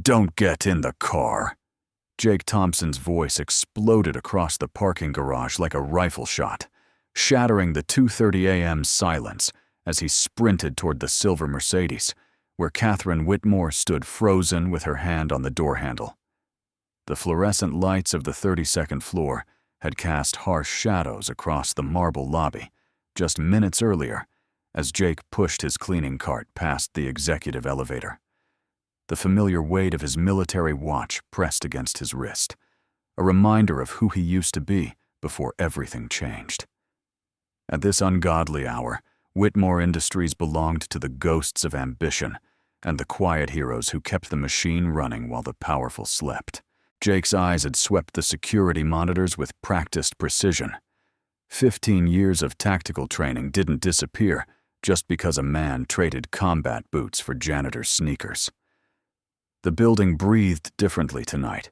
Don't get in the car. Jake Thompson's voice exploded across the parking garage like a rifle shot, shattering the 2:30 a.m. silence as he sprinted toward the silver Mercedes, where Catherine Whitmore stood frozen with her hand on the door handle. The fluorescent lights of the 32nd floor had cast harsh shadows across the marble lobby just minutes earlier as Jake pushed his cleaning cart past the executive elevator. The familiar weight of his military watch pressed against his wrist, a reminder of who he used to be before everything changed. At this ungodly hour, Whitmore Industries belonged to the ghosts of ambition and the quiet heroes who kept the machine running while the powerful slept. Jake's eyes had swept the security monitors with practiced precision. 15 years of tactical training didn't disappear just because a man traded combat boots for janitor's sneakers. The building breathed differently tonight.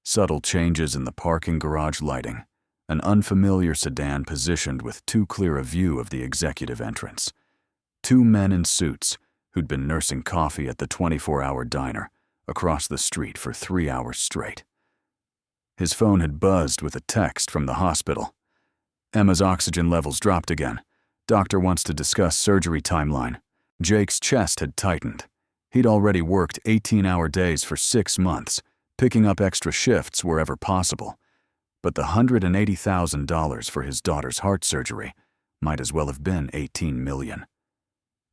Subtle changes in the parking garage lighting, an unfamiliar sedan positioned with too clear a view of the executive entrance. Two men in suits who'd been nursing coffee at the 24-hour diner across the street for 3 hours straight. His phone had buzzed with a text from the hospital. Emma's oxygen levels dropped again. Doctor wants to discuss surgery timeline. Jake's chest had tightened. He'd already worked 18-hour days for 6 months, picking up extra shifts wherever possible. But the $180,000 for his daughter's heart surgery might as well have been $18 million.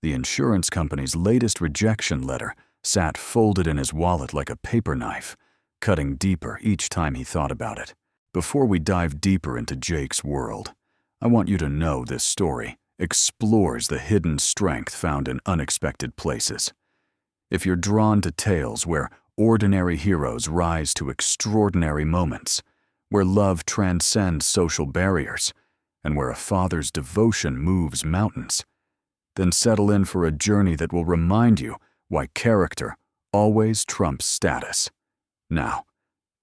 The insurance company's latest rejection letter sat folded in his wallet like a paper knife, cutting deeper each time he thought about it. Before we dive deeper into Jake's world, I want you to know this story explores the hidden strength found in unexpected places. If you're drawn to tales where ordinary heroes rise to extraordinary moments, where love transcends social barriers, and where a father's devotion moves mountains, then settle in for a journey that will remind you why character always trumps status. Now,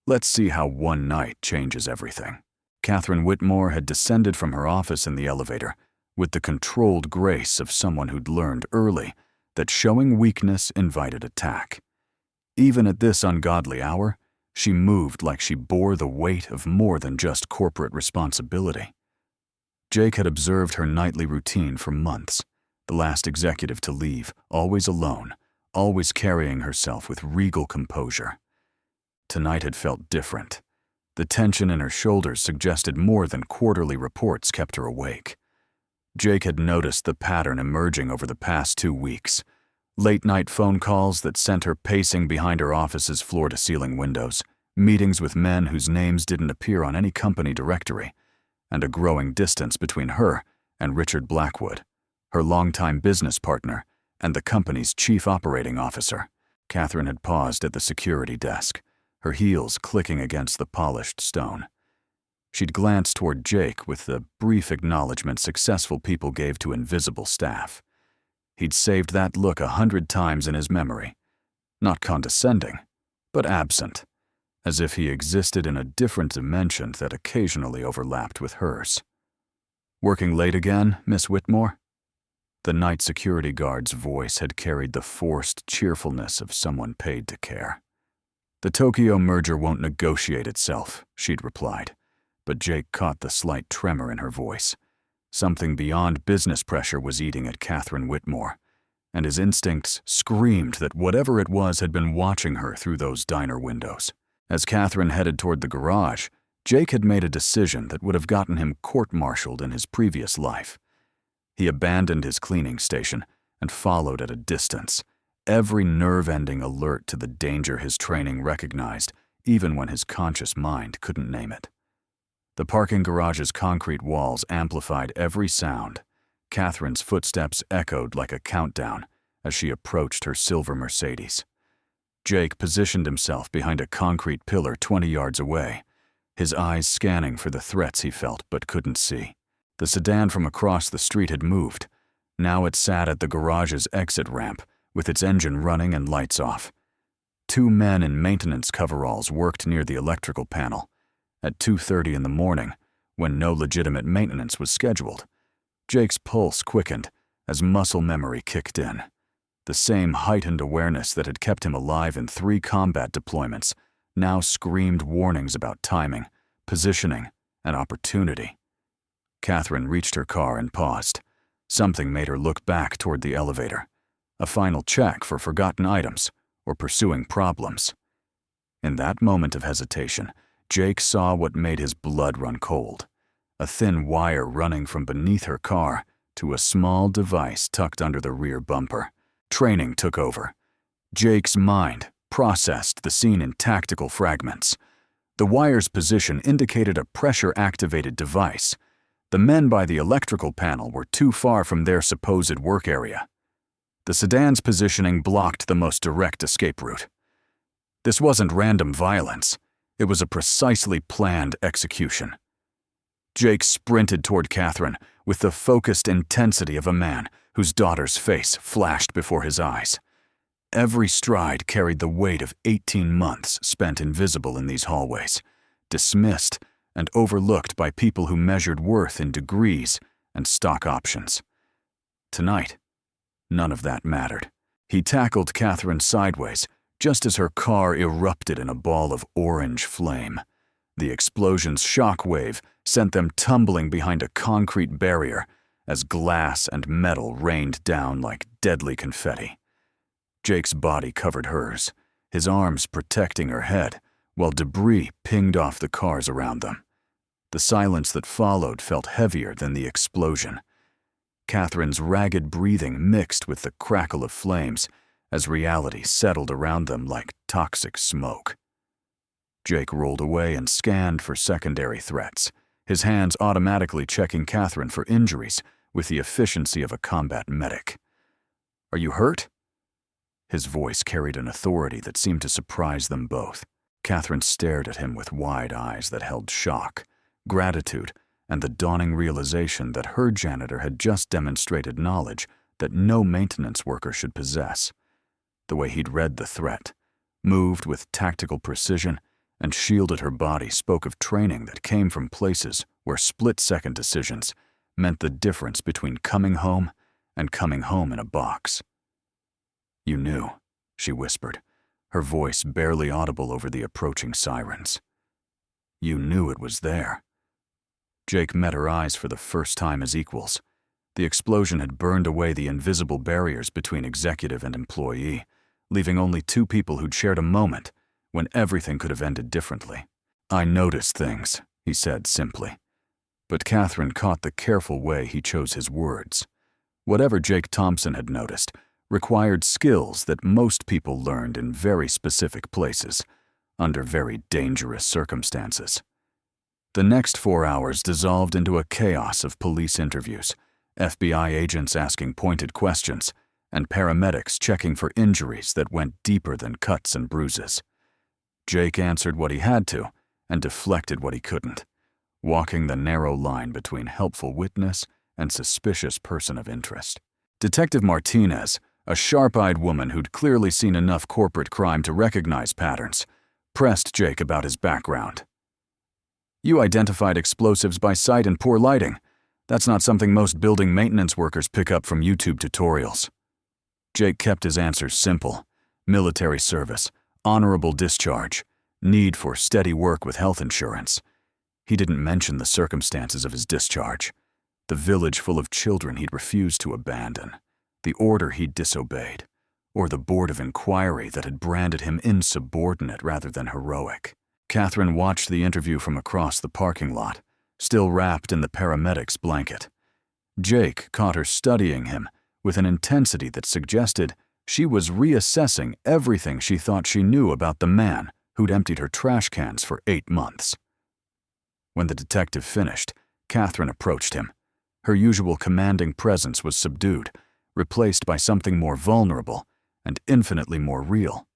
let's see how one night changes everything. Catherine Whitmore had descended from her office in the elevator with the controlled grace of someone who'd learned early that showing weakness invited attack. Even at this ungodly hour, she moved like she bore the weight of more than just corporate responsibility. Jake had observed her nightly routine for months, the last executive to leave, always alone, always carrying herself with regal composure. Tonight had felt different. The tension in her shoulders suggested more than quarterly reports kept her awake. Jake had noticed the pattern emerging over the past 2 weeks. Late-night phone calls that sent her pacing behind her office's floor-to-ceiling windows, meetings with men whose names didn't appear on any company directory, and a growing distance between her and Richard Blackwood, her longtime business partner and the company's chief operating officer. Catherine had paused at the security desk, her heels clicking against the polished stone. She'd glanced toward Jake with the brief acknowledgement successful people gave to invisible staff. He'd saved that look 100 times in his memory. Not condescending, but absent, as if he existed in a different dimension that occasionally overlapped with hers. "Working late again, Miss Whitmore?" The night security guard's voice had carried the forced cheerfulness of someone paid to care. "The Tokyo merger won't negotiate itself," she'd replied, but Jake caught the slight tremor in her voice. Something beyond business pressure was eating at Catherine Whitmore, and his instincts screamed that whatever it was had been watching her through those diner windows. As Catherine headed toward the garage, Jake had made a decision that would have gotten him court-martialed in his previous life. He abandoned his cleaning station and followed at a distance, every nerve-ending alert to the danger his training recognized, even when his conscious mind couldn't name it. The parking garage's concrete walls amplified every sound. Catherine's footsteps echoed like a countdown as she approached her silver Mercedes. Jake positioned himself behind a concrete pillar 20 yards away, his eyes scanning for the threats he felt but couldn't see. The sedan from across the street had moved. Now it sat at the garage's exit ramp, with its engine running and lights off. 2 men in maintenance coveralls worked near the electrical panel. At 2:30 in the morning, when no legitimate maintenance was scheduled, Jake's pulse quickened as muscle memory kicked in. The same heightened awareness that had kept him alive in 3 combat deployments now screamed warnings about timing, positioning, and opportunity. Catherine reached her car and paused. Something made her look back toward the elevator. A final check for forgotten items or pursuing problems. In that moment of hesitation, Jake saw what made his blood run cold. A thin wire running from beneath her car to a small device tucked under the rear bumper. Training took over. Jake's mind processed the scene in tactical fragments. The wire's position indicated a pressure-activated device. The men by the electrical panel were too far from their supposed work area. The sedan's positioning blocked the most direct escape route. This wasn't random violence. It was a precisely planned execution. Jake sprinted toward Catherine with the focused intensity of a man whose daughter's face flashed before his eyes. Every stride carried the weight of 18 months spent invisible in these hallways, dismissed and overlooked by people who measured worth in degrees and stock options. Tonight, none of that mattered. He tackled Catherine sideways just as her car erupted in a ball of orange flame. The explosion's shockwave sent them tumbling behind a concrete barrier as glass and metal rained down like deadly confetti. Jake's body covered hers, his arms protecting her head, while debris pinged off the cars around them. The silence that followed felt heavier than the explosion. Catherine's ragged breathing mixed with the crackle of flames as reality settled around them like toxic smoke. Jake rolled away and scanned for secondary threats, his hands automatically checking Catherine for injuries with the efficiency of a combat medic. "Are you hurt?" His voice carried an authority that seemed to surprise them both. Catherine stared at him with wide eyes that held shock, gratitude, and the dawning realization that her janitor had just demonstrated knowledge that no maintenance worker should possess. The way he'd read the threat, moved with tactical precision, and shielded her body spoke of training that came from places where split-second decisions meant the difference between coming home and coming home in a box. "You knew," she whispered, her voice barely audible over the approaching sirens. "You knew it was there." Jake met her eyes for the first time as equals. The explosion had burned away the invisible barriers between executive and employee, leaving only 2 people who'd shared a moment when everything could have ended differently. "I noticed things," he said simply. But Catherine caught the careful way he chose his words. Whatever Jake Thompson had noticed required skills that most people learned in very specific places, under very dangerous circumstances. The next 4 hours dissolved into a chaos of police interviews, FBI agents asking pointed questions, and paramedics checking for injuries that went deeper than cuts and bruises. Jake answered what he had to and deflected what he couldn't, walking the narrow line between helpful witness and suspicious person of interest. Detective Martinez, a sharp-eyed woman who'd clearly seen enough corporate crime to recognize patterns, pressed Jake about his background. "You identified explosives by sight and poor lighting. That's not something most building maintenance workers pick up from YouTube tutorials." Jake kept his answers simple: military service, honorable discharge, need for steady work with health insurance. He didn't mention the circumstances of his discharge, the village full of children he'd refused to abandon, the order he'd disobeyed, or the board of inquiry that had branded him insubordinate rather than heroic. Catherine watched the interview from across the parking lot, still wrapped in the paramedic's blanket. Jake caught her studying him with an intensity that suggested she was reassessing everything she thought she knew about the man who'd emptied her trash cans for 8 months. When the detective finished, Catherine approached him. Her usual commanding presence was subdued, replaced by something more vulnerable and infinitely more real.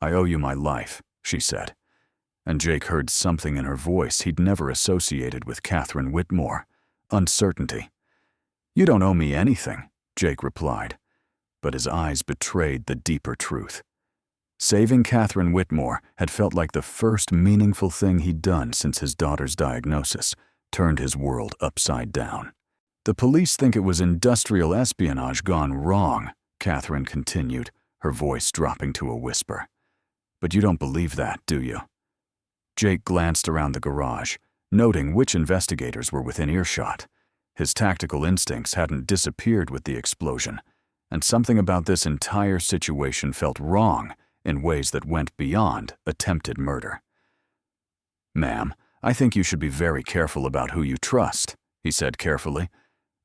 "I owe you my life," she said, and Jake heard something in her voice he'd never associated with Catherine Whitmore: uncertainty. "You don't owe me anything," Jake replied, but his eyes betrayed the deeper truth. Saving Catherine Whitmore had felt like the first meaningful thing he'd done since his daughter's diagnosis turned his world upside down. "The police think it was industrial espionage gone wrong," Catherine continued, her voice dropping to a whisper. "But you don't believe that, do you?" Jake glanced around the garage, noting which investigators were within earshot. His tactical instincts hadn't disappeared with the explosion, and something about this entire situation felt wrong in ways that went beyond attempted murder. "Ma'am, I think you should be very careful about who you trust," he said carefully,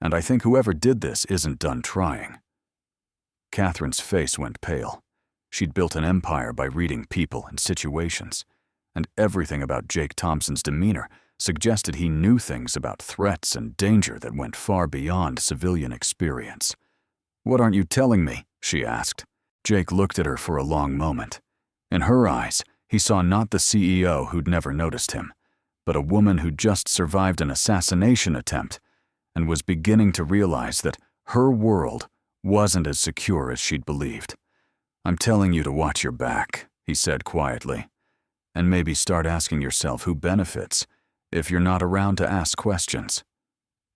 "and I think whoever did this isn't done trying." Catherine's face went pale. She'd built an empire by reading people and situations, and everything about Jake Thompson's demeanor suggested he knew things about threats and danger that went far beyond civilian experience. "What aren't you telling me?" she asked. Jake looked at her for a long moment. In her eyes, he saw not the CEO who'd never noticed him, but a woman who'd just survived an assassination attempt and was beginning to realize that her world wasn't as secure as she'd believed. "I'm telling you to watch your back," he said quietly, "and maybe start asking yourself who benefits if you're not around to ask questions."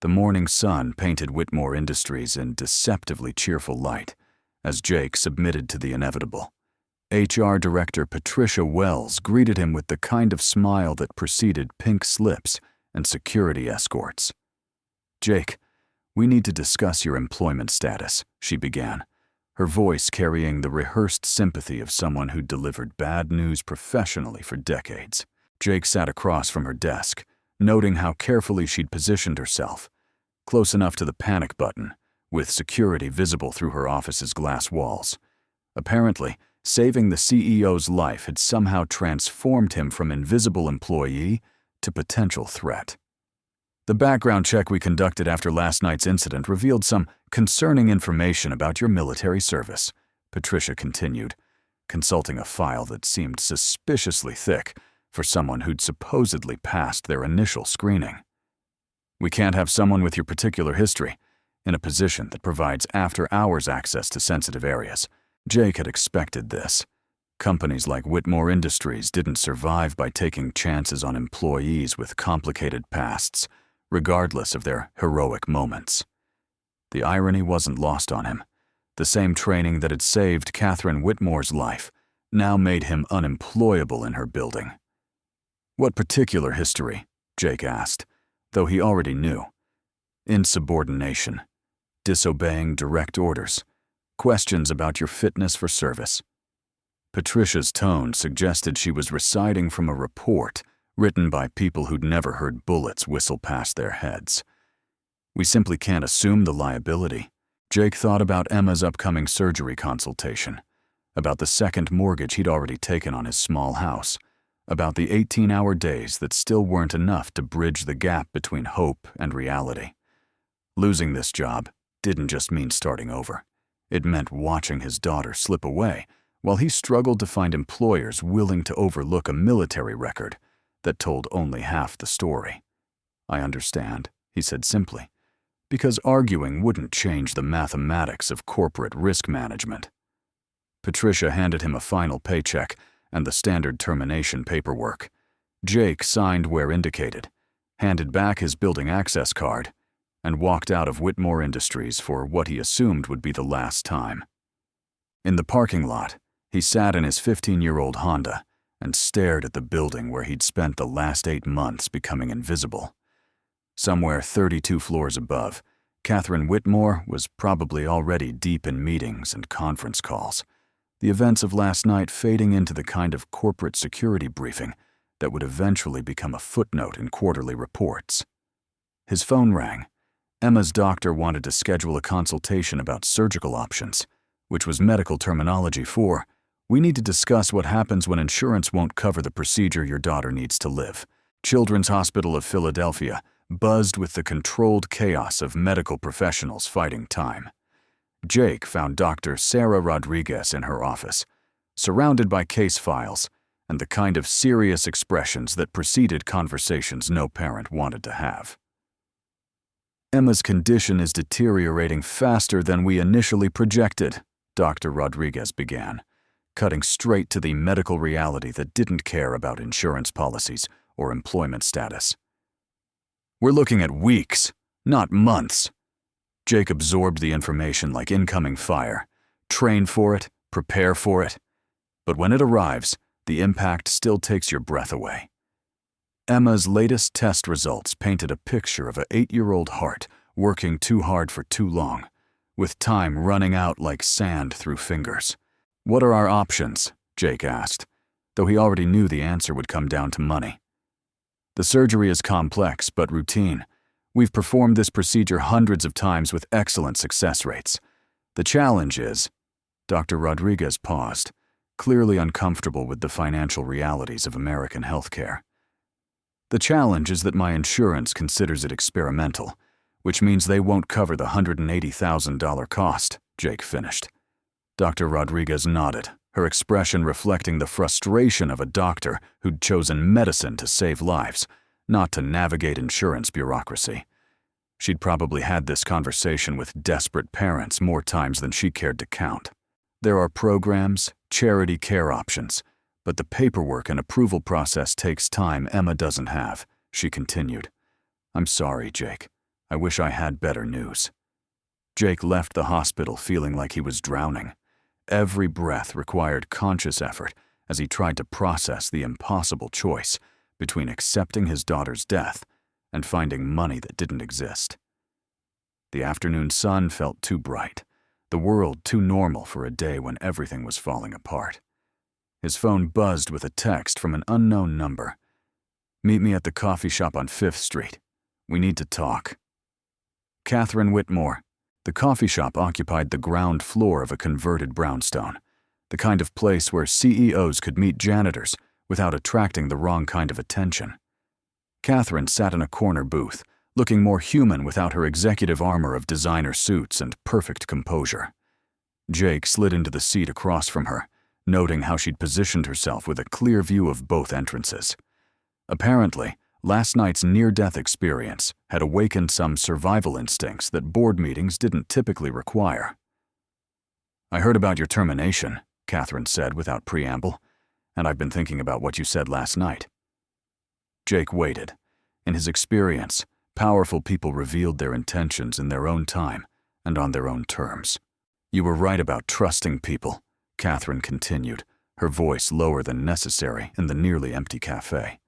The morning sun painted Whitmore Industries in deceptively cheerful light as Jake submitted to the inevitable. HR Director Patricia Wells greeted him with the kind of smile that preceded pink slips and security escorts. "Jake, we need to discuss your employment status," she began, her voice carrying the rehearsed sympathy of someone who'd delivered bad news professionally for decades. Jake sat across from her desk, noting how carefully she'd positioned herself, close enough to the panic button, with security visible through her office's glass walls. Apparently, saving the CEO's life had somehow transformed him from invisible employee to potential threat. "The background check we conducted after last night's incident revealed some concerning information about your military service," Patricia continued, consulting a file that seemed suspiciously thick for someone who'd supposedly passed their initial screening. "We can't have someone with your particular history in a position that provides after-hours access to sensitive areas." Jake had expected this. Companies like Whitmore Industries didn't survive by taking chances on employees with complicated pasts, regardless of their heroic moments. The irony wasn't lost on him. The same training that had saved Catherine Whitmore's life now made him unemployable in her building. "What particular history?" Jake asked, though he already knew. "Insubordination, disobeying direct orders, questions about your fitness for service." Patricia's tone suggested she was reciting from a report written by people who'd never heard bullets whistle past their heads. "We simply can't assume the liability." Jake thought about Emma's upcoming surgery consultation, about the second mortgage he'd already taken on his small house, about the 18-hour days that still weren't enough to bridge the gap between hope and reality. Losing this job didn't just mean starting over. It meant watching his daughter slip away while he struggled to find employers willing to overlook a military record that told only half the story. "I understand," he said simply, because arguing wouldn't change the mathematics of corporate risk management. Patricia handed him a final paycheck and the standard termination paperwork. Jake signed where indicated, handed back his building access card, and walked out of Whitmore Industries for what he assumed would be the last time. In the parking lot, he sat in his 15-year-old Honda and stared at the building where he'd spent the last 8 months becoming invisible. Somewhere 32 floors above, Catherine Whitmore was probably already deep in meetings and conference calls, the events of last night fading into the kind of corporate security briefing that would eventually become a footnote in quarterly reports. His phone rang. Emma's doctor wanted to schedule a consultation about surgical options, which was medical terminology for, "We need to discuss what happens when insurance won't cover the procedure your daughter needs to live." Children's Hospital of Philadelphia buzzed with the controlled chaos of medical professionals fighting time. Jake found Dr. Sarah Rodriguez in her office, surrounded by case files and the kind of serious expressions that preceded conversations no parent wanted to have. "Emma's condition is deteriorating faster than we initially projected," Dr. Rodriguez began, cutting straight to the medical reality that didn't care about insurance policies or employment status. "We're looking at weeks, not months." Jake absorbed the information like incoming fire, train for it, prepare for it. But when it arrives, the impact still takes your breath away. Emma's latest test results painted a picture of an 8-year-old heart working too hard for too long, with time running out like sand through fingers. "What are our options?" Jake asked, though he already knew the answer would come down to money. "The surgery is complex but routine. We've performed this procedure hundreds of times with excellent success rates. The challenge is..." Dr. Rodriguez paused, clearly uncomfortable with the financial realities of American healthcare. "The challenge is that my insurance considers it experimental, which means they won't cover the $180,000 cost," Jake finished. Dr. Rodriguez nodded, her expression reflecting the frustration of a doctor who'd chosen medicine to save lives, not to navigate insurance bureaucracy. She'd probably had this conversation with desperate parents more times than she cared to count. "There are programs, charity care options, but the paperwork and approval process takes time Emma doesn't have," she continued. "I'm sorry, Jake. I wish I had better news." Jake left the hospital feeling like he was drowning. Every breath required conscious effort as he tried to process the impossible choice between accepting his daughter's death and finding money that didn't exist. The afternoon sun felt too bright, the world too normal for a day when everything was falling apart. His phone buzzed with a text from an unknown number. "Meet me at the coffee shop on 5th Street. We need to talk." Catherine Whitmore. The coffee shop occupied the ground floor of a converted brownstone, the kind of place where CEOs could meet janitors without attracting the wrong kind of attention. Catherine sat in a corner booth, looking more human without her executive armor of designer suits and perfect composure. Jake slid into the seat across from her, noting how she'd positioned herself with a clear view of both entrances. Apparently, last night's near-death experience had awakened some survival instincts that board meetings didn't typically require. "I heard about your termination," Catherine said without preamble, "and I've been thinking about what you said last night." Jake waited. In his experience, powerful people revealed their intentions in their own time and on their own terms. "You were right about trusting people," Catherine continued, her voice lower than necessary in the nearly empty cafe.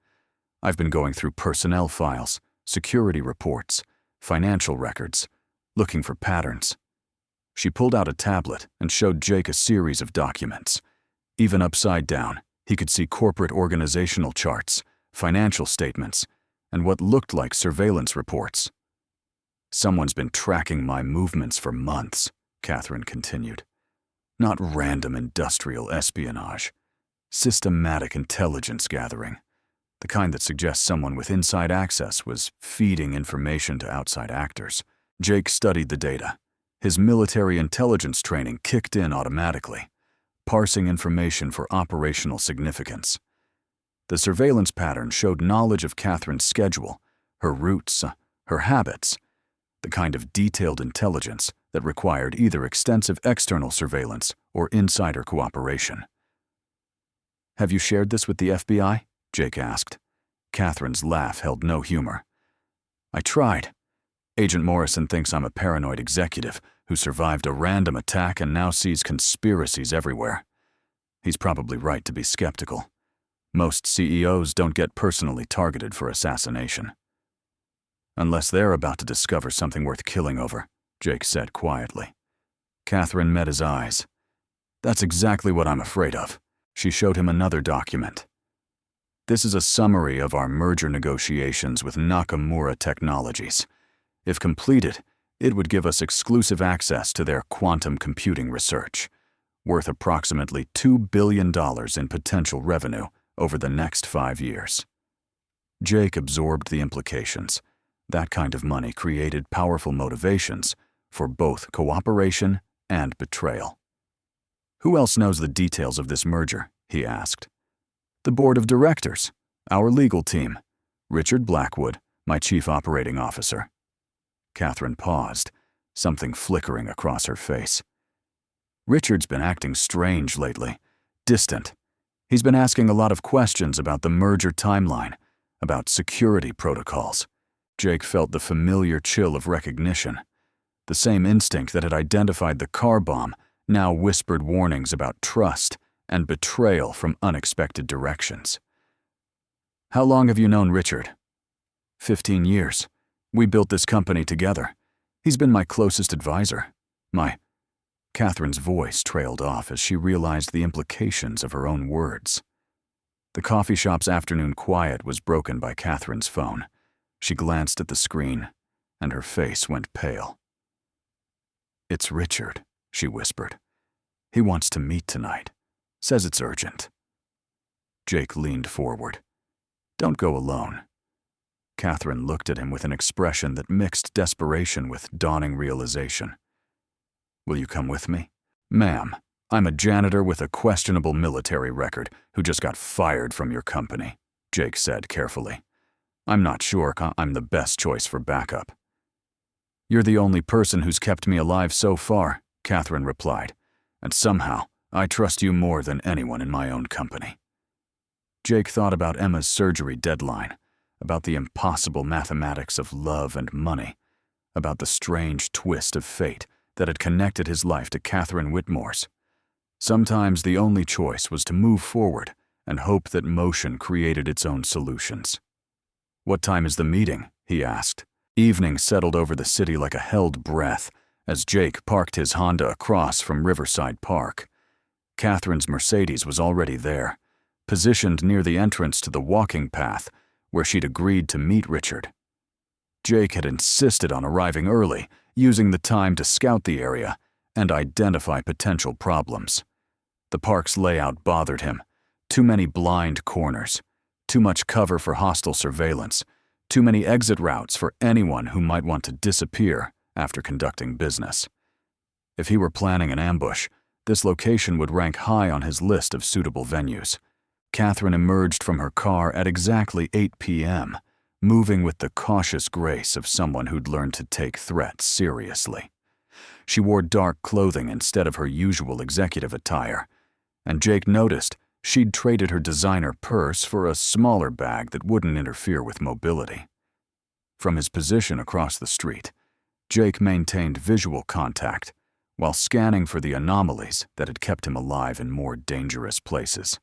"I've been going through personnel files, security reports, financial records, looking for patterns." She pulled out a tablet and showed Jake a series of documents. Even upside down, he could see corporate organizational charts, financial statements, and what looked like surveillance reports. "Someone's been tracking my movements for months," Catherine continued. "Not random industrial espionage. Systematic intelligence gathering. The kind that suggests someone with inside access was feeding information to outside actors." Jake studied the data. His military intelligence training kicked in automatically, parsing information for operational significance. The surveillance pattern showed knowledge of Catherine's schedule, her routes, her habits, the kind of detailed intelligence that required either extensive external surveillance or insider cooperation. "Have you shared this with the FBI?" Jake asked. Catherine's laugh held no humor. "I tried. Agent Morrison thinks I'm a paranoid executive who survived a random attack and now sees conspiracies everywhere. He's probably right to be skeptical. Most CEOs don't get personally targeted for assassination." "Unless they're about to discover something worth killing over," Jake said quietly. Catherine met his eyes. "That's exactly what I'm afraid of." She showed him another document. "This is a summary of our merger negotiations with Nakamura Technologies. If completed, it would give us exclusive access to their quantum computing research, worth approximately $2 billion in potential revenue over the next 5 years. Jake absorbed the implications. That kind of money created powerful motivations for both cooperation and betrayal. "Who else knows the details of this merger?" he asked. "The board of directors, our legal team, Richard Blackwood, my chief operating officer." Catherine paused, something flickering across her face. "Richard's been acting strange lately, distant. He's been asking a lot of questions about the merger timeline, about security protocols." Jake felt the familiar chill of recognition. The same instinct that had identified the car bomb now whispered warnings about trust and betrayal from unexpected directions. "How long have you known Richard?" 15 years. We built this company together. He's been my closest advisor. Catherine's voice trailed off as she realized the implications of her own words. The coffee shop's afternoon quiet was broken by Catherine's phone. She glanced at the screen, and her face went pale. "It's Richard," she whispered. "He wants to meet tonight. Says it's urgent." Jake leaned forward. "Don't go alone." Catherine looked at him with an expression that mixed desperation with dawning realization. "Will you come with me?" "Ma'am, I'm a janitor with a questionable military record who just got fired from your company," Jake said carefully. "I'm not sure I'm the best choice for backup." "You're the only person who's kept me alive so far," Catherine replied, "and somehow I trust you more than anyone in my own company." Jake thought about Emma's surgery deadline, about the impossible mathematics of love and money, about the strange twist of fate that had connected his life to Catherine Whitmore's. Sometimes the only choice was to move forward and hope that motion created its own solutions. "What time is the meeting?" he asked. Evening settled over the city like a held breath as Jake parked his Honda across from Riverside Park. Catherine's Mercedes was already there, positioned near the entrance to the walking path where she'd agreed to meet Richard. Jake had insisted on arriving early, using the time to scout the area and identify potential problems. The park's layout bothered him. Too many blind corners, too much cover for hostile surveillance, too many exit routes for anyone who might want to disappear after conducting business. If he were planning an ambush, this location would rank high on his list of suitable venues. Catherine emerged from her car at exactly 8 p.m., moving with the cautious grace of someone who'd learned to take threats seriously. She wore dark clothing instead of her usual executive attire, and Jake noticed she'd traded her designer purse for a smaller bag that wouldn't interfere with mobility. From his position across the street, Jake maintained visual contact while scanning for the anomalies that had kept him alive in more dangerous places.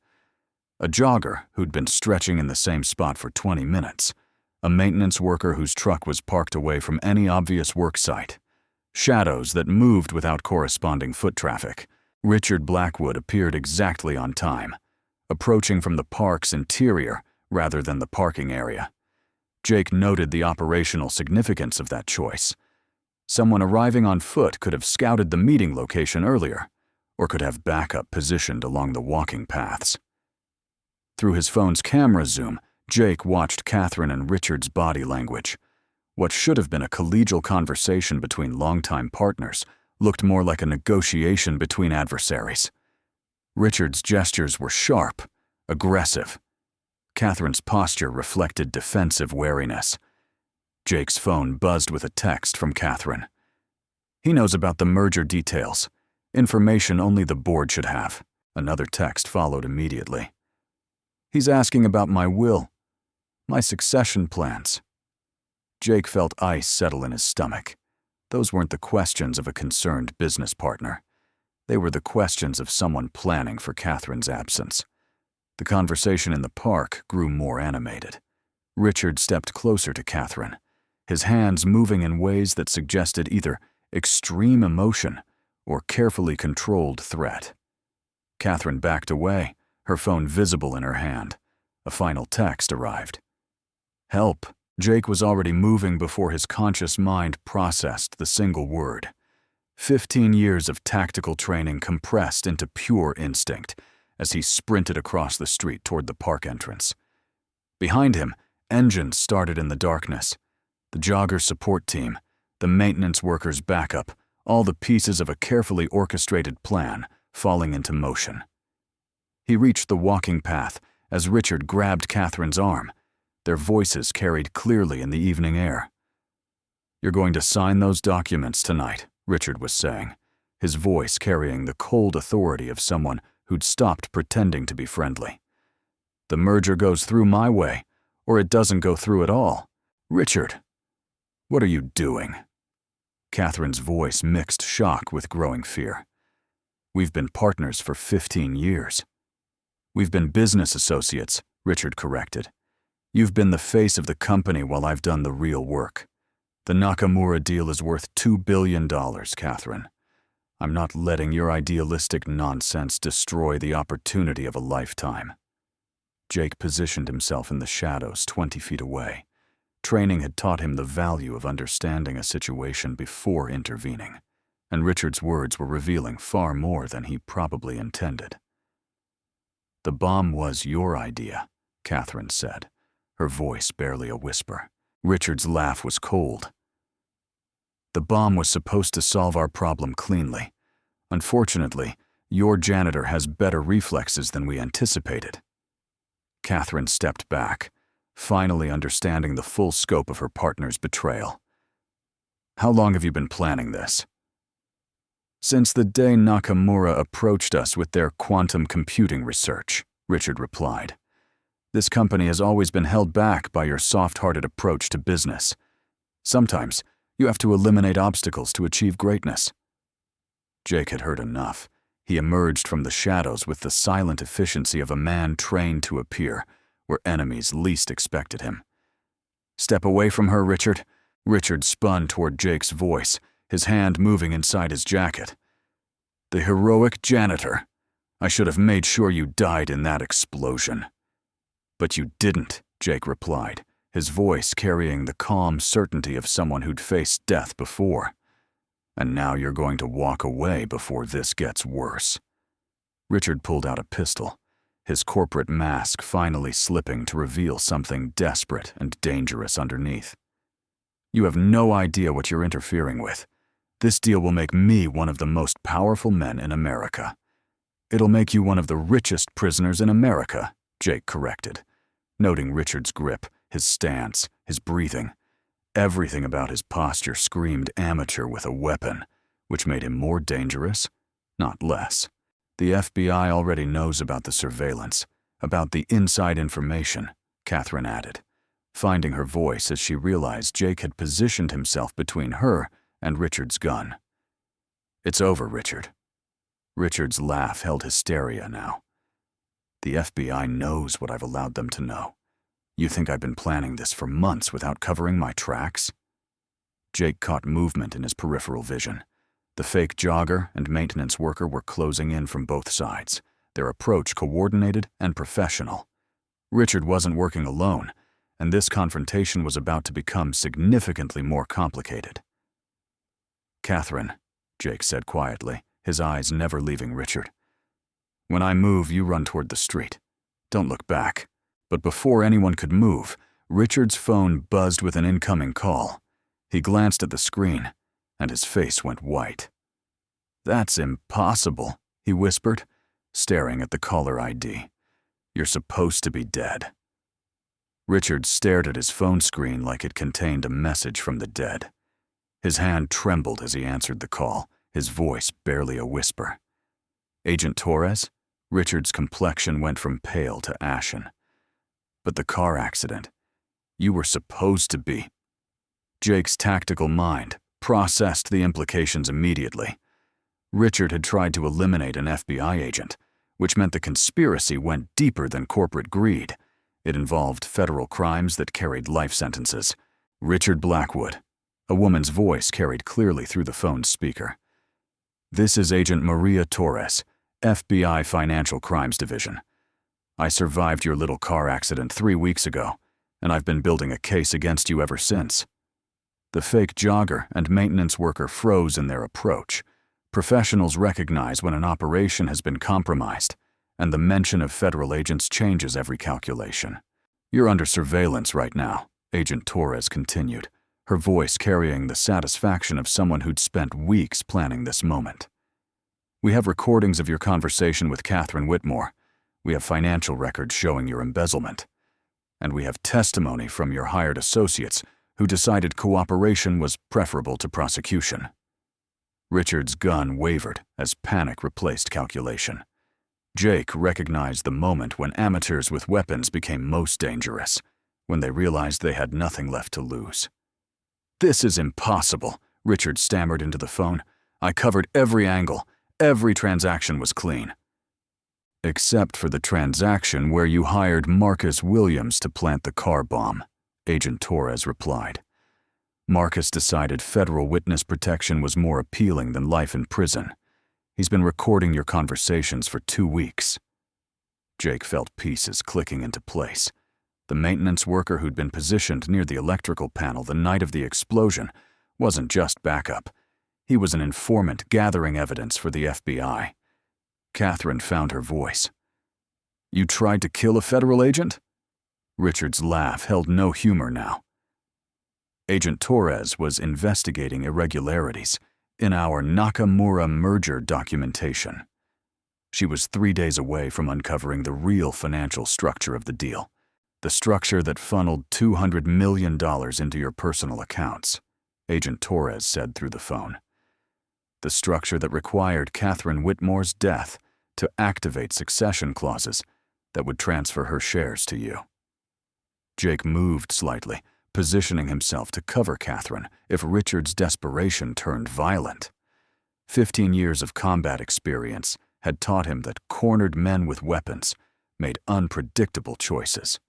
A jogger who'd been stretching in the same spot for 20 minutes, a maintenance worker whose truck was parked away from any obvious work site, shadows that moved without corresponding foot traffic. Richard Blackwood appeared exactly on time, approaching from the park's interior rather than the parking area. Jake noted the operational significance of that choice. Someone arriving on foot could have scouted the meeting location earlier, or could have backup positioned along the walking paths. Through his phone's camera zoom, Jake watched Catherine and Richard's body language. What should have been a collegial conversation between longtime partners looked more like a negotiation between adversaries. Richard's gestures were sharp, aggressive. Catherine's posture reflected defensive wariness. Jake's phone buzzed with a text from Catherine. "He knows about the merger details. Information only the board should have." Another text followed immediately. "He's asking about my will, my succession plans." Jake felt ice settle in his stomach. Those weren't the questions of a concerned business partner. They were the questions of someone planning for Catherine's absence. The conversation in the park grew more animated. Richard stepped closer to Catherine, his hands moving in ways that suggested either extreme emotion or carefully controlled threat. Catherine backed away, her phone visible in her hand. A final text arrived. "Help." Jake was already moving before his conscious mind processed the single word. 15 years of tactical training compressed into pure instinct as he sprinted across the street toward the park entrance. Behind him, engines started in the darkness. The jogger's support team, the maintenance worker's backup, all the pieces of a carefully orchestrated plan falling into motion. He reached the walking path as Richard grabbed Catherine's arm. Their voices carried clearly in the evening air. "You're going to sign those documents tonight," Richard was saying, his voice carrying the cold authority of someone who'd stopped pretending to be friendly. "The merger goes through my way, or it doesn't go through at all." "Richard, what are you doing?" Catherine's voice mixed shock with growing fear. We've been partners for 15 years. We've been business associates, Richard corrected. You've been the face of the company while I've done the real work. The Nakamura deal is worth $2 billion, Catherine. I'm not letting your idealistic nonsense destroy the opportunity of a lifetime. Jake positioned himself in the shadows 20 feet away. Training had taught him the value of understanding a situation before intervening, and Richard's words were revealing far more than he probably intended. The bomb was your idea, Catherine said, her voice barely a whisper. Richard's laugh was cold. The bomb was supposed to solve our problem cleanly. Unfortunately, your janitor has better reflexes than we anticipated. Catherine stepped back, finally understanding the full scope of her partner's betrayal. How long have you been planning this? Since the day Nakamura approached us with their quantum computing research, Richard replied. This company has always been held back by your soft-hearted approach to business. Sometimes, you have to eliminate obstacles to achieve greatness. Jake had heard enough. He emerged from the shadows with the silent efficiency of a man trained to appear where enemies least expected him. Step away from her, Richard. Richard spun toward Jake's voice, his hand moving inside his jacket. The heroic janitor. I should have made sure you died in that explosion. But you didn't, Jake replied, his voice carrying the calm certainty of someone who'd faced death before. And now you're going to walk away before this gets worse. Richard pulled out a pistol, his corporate mask finally slipping to reveal something desperate and dangerous underneath. You have no idea what you're interfering with. This deal will make me one of the most powerful men in America. It'll make you one of the richest prisoners in America, Jake corrected, noting Richard's grip, his stance, his breathing. Everything about his posture screamed amateur with a weapon, which made him more dangerous, not less. The FBI already knows about the surveillance, about the inside information, Catherine added, finding her voice as she realized Jake had positioned himself between her and Richard's gun. It's over, Richard. Richard's laugh held hysteria now. The FBI knows what I've allowed them to know. You think I've been planning this for months without covering my tracks? Jake caught movement in his peripheral vision. The fake jogger and maintenance worker were closing in from both sides, their approach coordinated and professional. Richard wasn't working alone, and this confrontation was about to become significantly more complicated. Catherine, Jake said quietly, his eyes never leaving Richard. When I move, you run toward the street. Don't look back. But before anyone could move, Richard's phone buzzed with an incoming call. He glanced at the screen, and his face went white. That's impossible, he whispered, staring at the caller ID. You're supposed to be dead. Richard stared at his phone screen like it contained a message from the dead. His hand trembled as he answered the call, his voice barely a whisper. Agent Torres? Richard's complexion went from pale to ashen. But the car accident. You were supposed to be. Jake's tactical mind processed the implications immediately. Richard had tried to eliminate an FBI agent, which meant the conspiracy went deeper than corporate greed. It involved federal crimes that carried life sentences. Richard Blackwood. A woman's voice carried clearly through the phone's speaker. This is Agent Maria Torres, FBI Financial Crimes Division. I survived your little car accident 3 weeks ago, and I've been building a case against you ever since. The fake jogger and maintenance worker froze in their approach. Professionals recognize when an operation has been compromised, and the mention of federal agents changes every calculation. You're under surveillance right now, Agent Torres continued, her voice carrying the satisfaction of someone who'd spent weeks planning this moment. We have recordings of your conversation with Catherine Whitmore. We have financial records showing your embezzlement. And we have testimony from your hired associates who decided cooperation was preferable to prosecution. Richard's gun wavered as panic replaced calculation. Jake recognized the moment when amateurs with weapons became most dangerous, when they realized they had nothing left to lose. This is impossible, Richard stammered into the phone. I covered every angle, Every transaction was clean. Except for the transaction where you hired Marcus Williams to plant the car bomb, Agent Torres replied. Marcus decided federal witness protection was more appealing than life in prison. He's been recording your conversations for 2 weeks. Jake felt pieces clicking into place. The maintenance worker who'd been positioned near the electrical panel the night of the explosion wasn't just backup. He was an informant gathering evidence for the FBI. Catherine found her voice. You tried to kill a federal agent? Richard's laugh held no humor now. Agent Torres was investigating irregularities in our Nakamura merger documentation. She was 3 days away from uncovering the real financial structure of the deal, the structure that funneled $200 million into your personal accounts, Agent Torres said through the phone. The structure that required Catherine Whitmore's death to activate succession clauses that would transfer her shares to you. Jake moved slightly, positioning himself to cover Catherine if Richard's desperation turned violent. 15 years of combat experience had taught him that cornered men with weapons made unpredictable choices.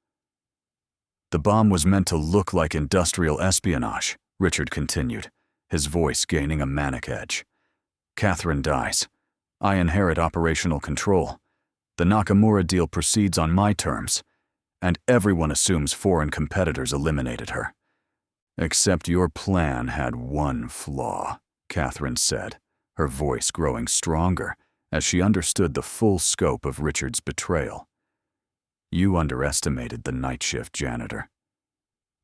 The bomb was meant to look like industrial espionage, Richard continued, his voice gaining a manic edge. Catherine dies. I inherit operational control. The Nakamura deal proceeds on my terms, and everyone assumes foreign competitors eliminated her. Except your plan had one flaw, Catherine said, her voice growing stronger as she understood the full scope of Richard's betrayal. You underestimated the night shift janitor.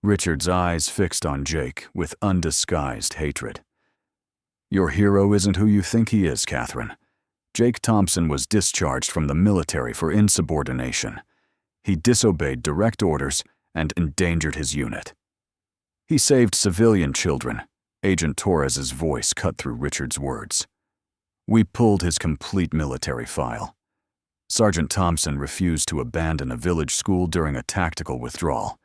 Richard's eyes fixed on Jake with undisguised hatred. Your hero isn't who you think he is, Catherine. Jake Thompson was discharged from the military for insubordination. He disobeyed direct orders and endangered his unit. He saved civilian children. Agent Torres's voice cut through Richard's words. We pulled his complete military file. Sergeant Thompson refused to abandon a village school during a tactical withdrawal.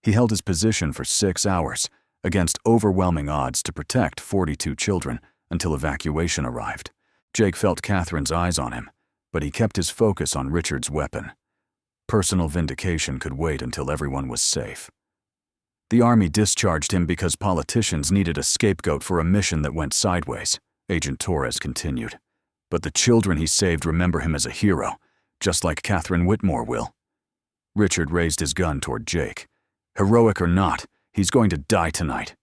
He held his position for 6 hours, against overwhelming odds to protect 42 children until evacuation arrived. Jake felt Catherine's eyes on him, but he kept his focus on Richard's weapon. Personal vindication could wait until everyone was safe. The Army discharged him because politicians needed a scapegoat for a mission that went sideways, Agent Torres continued. But the children he saved remember him as a hero, just like Catherine Whitmore will. Richard raised his gun toward Jake. Heroic or not, he's going to die tonight.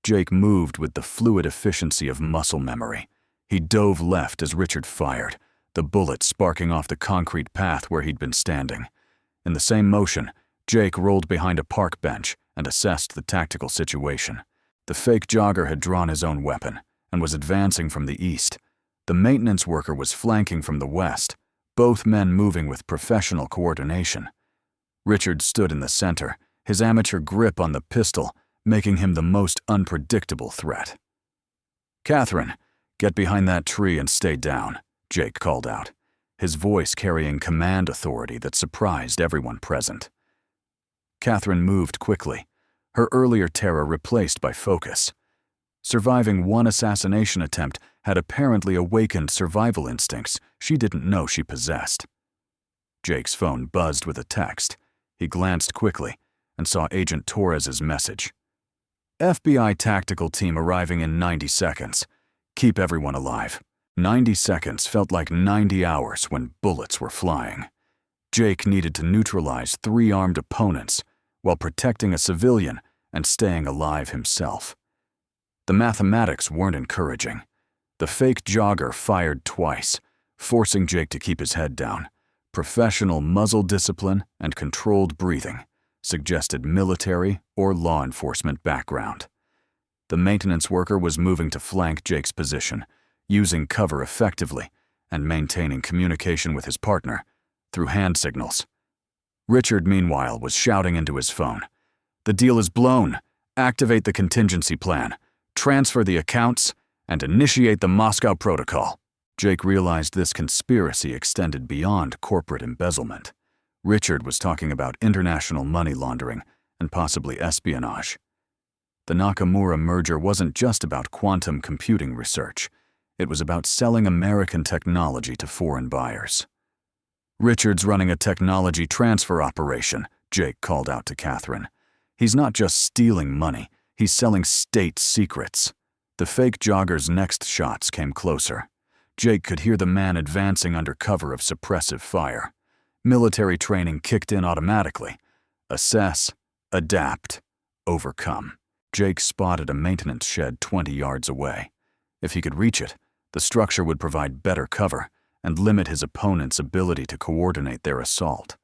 Jake moved with the fluid efficiency of muscle memory. He dove left as Richard fired, the bullet sparking off the concrete path where he'd been standing. In the same motion, Jake rolled behind a park bench and assessed the tactical situation. The fake jogger had drawn his own weapon and was advancing from the east. The maintenance worker was flanking from the west, both men moving with professional coordination. Richard stood in the center, his amateur grip on the pistol making him the most unpredictable threat. Catherine, get behind that tree and stay down, Jake called out, his voice carrying command authority that surprised everyone present. Catherine moved quickly, her earlier terror replaced by focus. Surviving one assassination attempt had apparently awakened survival instincts she didn't know she possessed. Jake's phone buzzed with a text. He glanced quickly and saw Agent Torres's message. FBI tactical team arriving in 90 seconds. Keep everyone alive. 90 seconds felt like 90 hours when bullets were flying. Jake needed to neutralize 3 armed opponents while protecting a civilian and staying alive himself. The mathematics weren't encouraging. The fake jogger fired twice, forcing Jake to keep his head down. Professional muzzle discipline and controlled breathing suggested military or law enforcement background. The maintenance worker was moving to flank Jake's position, using cover effectively and maintaining communication with his partner through hand signals. Richard, meanwhile, was shouting into his phone. The deal is blown. Activate the contingency plan. Transfer the accounts and initiate the Moscow Protocol. Jake realized this conspiracy extended beyond corporate embezzlement. Richard was talking about international money laundering and possibly espionage. The Nakamura merger wasn't just about quantum computing research. It was about selling American technology to foreign buyers. "Richard's running a technology transfer operation," Jake called out to Catherine. "He's not just stealing money, he's selling state secrets." The fake jogger's next shots came closer. Jake could hear the man advancing under cover of suppressive fire. Military training kicked in automatically. Assess, adapt, overcome. Jake spotted a maintenance shed 20 yards away. If he could reach it, the structure would provide better cover and limit his opponent's ability to coordinate their assault.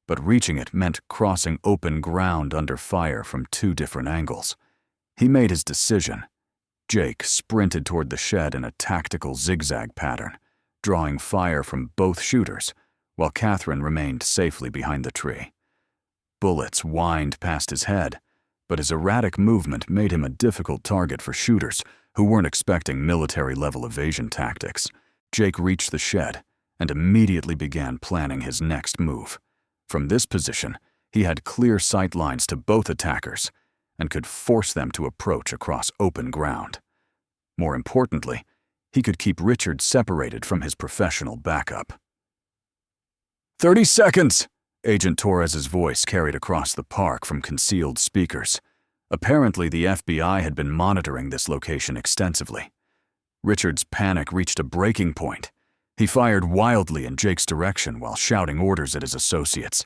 But reaching it meant crossing open ground under fire from 2 different angles. He made his decision. Jake sprinted toward the shed in a tactical zigzag pattern, drawing fire from both shooters, while Catherine remained safely behind the tree. Bullets whined past his head, but his erratic movement made him a difficult target for shooters who weren't expecting military-level evasion tactics. Jake reached the shed and immediately began planning his next move. From this position, he had clear sight lines to both attackers and could force them to approach across open ground. More importantly, he could keep Richard separated from his professional backup. 30 seconds! Agent Torres's voice carried across the park from concealed speakers. Apparently, the FBI had been monitoring this location extensively. Richard's panic reached a breaking point. He fired wildly in Jake's direction while shouting orders at his associates.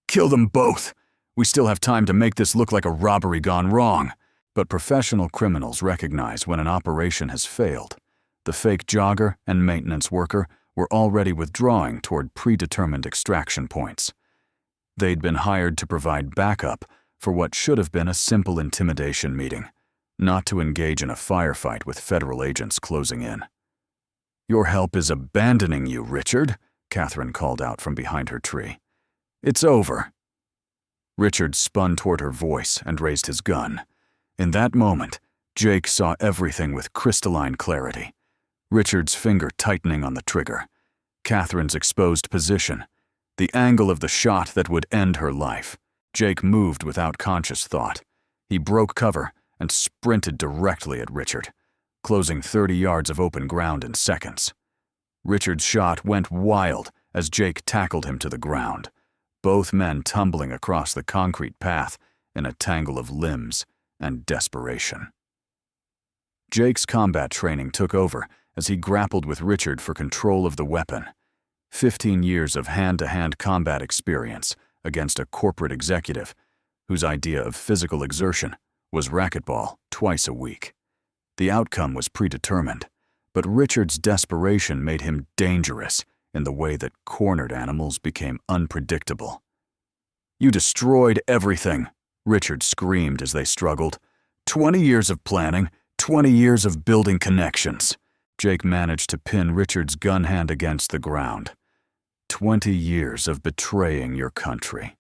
"Kill them both! We still have time to make this look like a robbery gone wrong." But professional criminals recognize when an operation has failed. The fake jogger and maintenance worker were already withdrawing toward predetermined extraction points. They'd been hired to provide backup for what should have been a simple intimidation meeting, not to engage in a firefight with federal agents closing in. "Your help is abandoning you, Richard," Catherine called out from behind her tree. "It's over." Richard spun toward her voice and raised his gun. In that moment, Jake saw everything with crystalline clarity. Richard's finger tightening on the trigger, Catherine's exposed position, the angle of the shot that would end her life. Jake moved without conscious thought. He broke cover and sprinted directly at Richard, closing 30 yards of open ground in seconds. Richard's shot went wild as Jake tackled him to the ground, both men tumbling across the concrete path in a tangle of limbs and desperation. Jake's combat training took over as he grappled with Richard for control of the weapon. 15 years of hand-to-hand combat experience against a corporate executive whose idea of physical exertion was racquetball twice a week. The outcome was predetermined, but Richard's desperation made him dangerous in the way that cornered animals became unpredictable. "You destroyed everything," Richard screamed as they struggled. 20 years of planning, 20 years of building connections." Jake managed to pin Richard's gun hand against the ground. 20 years of betraying your country."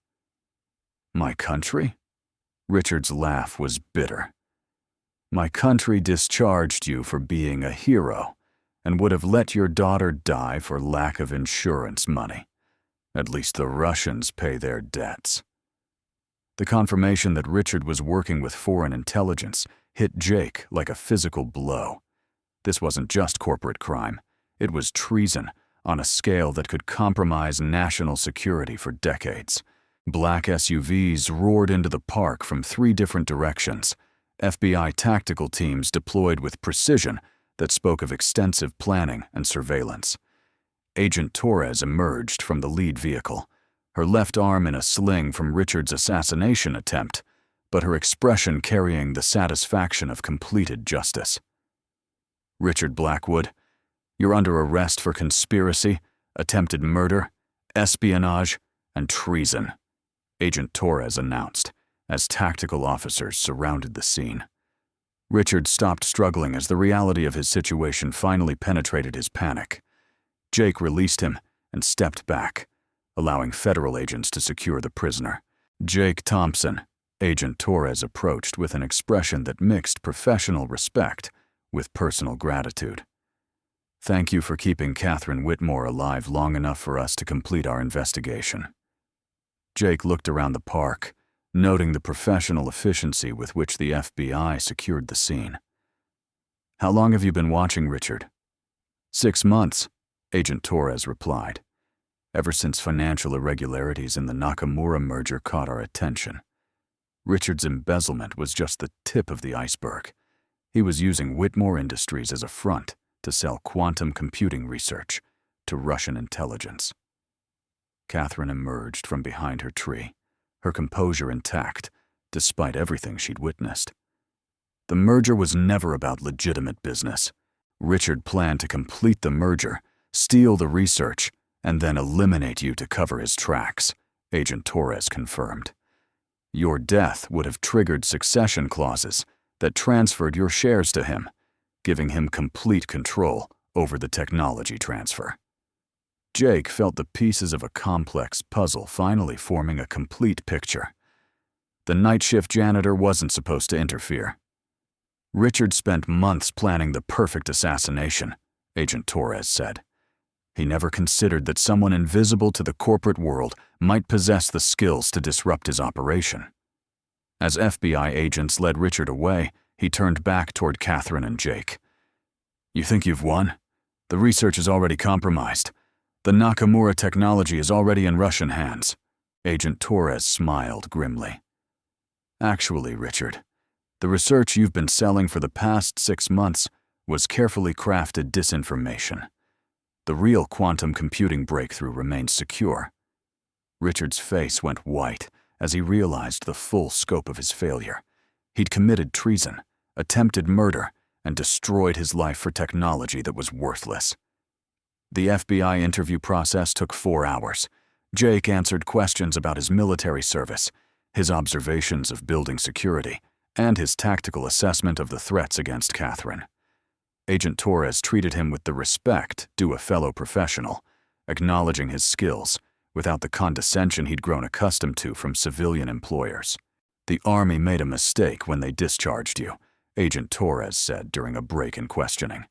"My country?" Richard's laugh was bitter. "My country discharged you for being a hero and would have let your daughter die for lack of insurance money. At least the Russians pay their debts." The confirmation that Richard was working with foreign intelligence hit Jake like a physical blow. This wasn't just corporate crime. It was treason on a scale that could compromise national security for decades. Black SUVs roared into the park from 3 different directions. FBI tactical teams deployed with precision that spoke of extensive planning and surveillance. Agent Torres emerged from the lead vehicle, her left arm in a sling from Richard's assassination attempt, but her expression carrying the satisfaction of completed justice. "Richard Blackwood, you're under arrest for conspiracy, attempted murder, espionage, and treason," Agent Torres announced, as tactical officers surrounded the scene. Richard stopped struggling as the reality of his situation finally penetrated his panic. Jake released him and stepped back, allowing federal agents to secure the prisoner. "Jake Thompson," Agent Torres approached with an expression that mixed professional respect with personal gratitude. "Thank you for keeping Catherine Whitmore alive long enough for us to complete our investigation." Jake looked around the park, noting the professional efficiency with which the FBI secured the scene. "How long have you been watching Richard?" 6 months, Agent Torres replied. Ever since financial irregularities in the Nakamura merger caught our attention. Richard's embezzlement was just the tip of the iceberg. He was using Whitmore Industries as a front to sell quantum computing research to Russian intelligence. Catherine emerged from behind her tree, her composure intact, despite everything she'd witnessed. The merger was never about legitimate business. Richard planned to complete the merger, steal the research, and then eliminate you to cover his tracks, Agent Torres confirmed. Your death would have triggered succession clauses that transferred your shares to him, giving him complete control over the technology transfer. Jake felt the pieces of a complex puzzle finally forming a complete picture. The night shift janitor wasn't supposed to interfere. Richard spent months planning the perfect assassination, Agent Torres said. He never considered that someone invisible to the corporate world might possess the skills to disrupt his operation. As FBI agents led Richard away, he turned back toward Catherine and Jake. You think you've won? The research is already compromised. The Nakamura technology is already in Russian hands. Agent Torres smiled grimly. Actually, Richard, the research you've been selling for the past 6 months was carefully crafted disinformation. The real quantum computing breakthrough remains secure. Richard's face went white as he realized the full scope of his failure. He'd committed treason, attempted murder, and destroyed his life for technology that was worthless. The FBI interview process took 4 hours. Jake answered questions about his military service, his observations of building security, and his tactical assessment of the threats against Catherine. Agent Torres treated him with the respect due a fellow professional, acknowledging his skills without the condescension he'd grown accustomed to from civilian employers. The Army made a mistake when they discharged you, Agent Torres said during a break in questioning.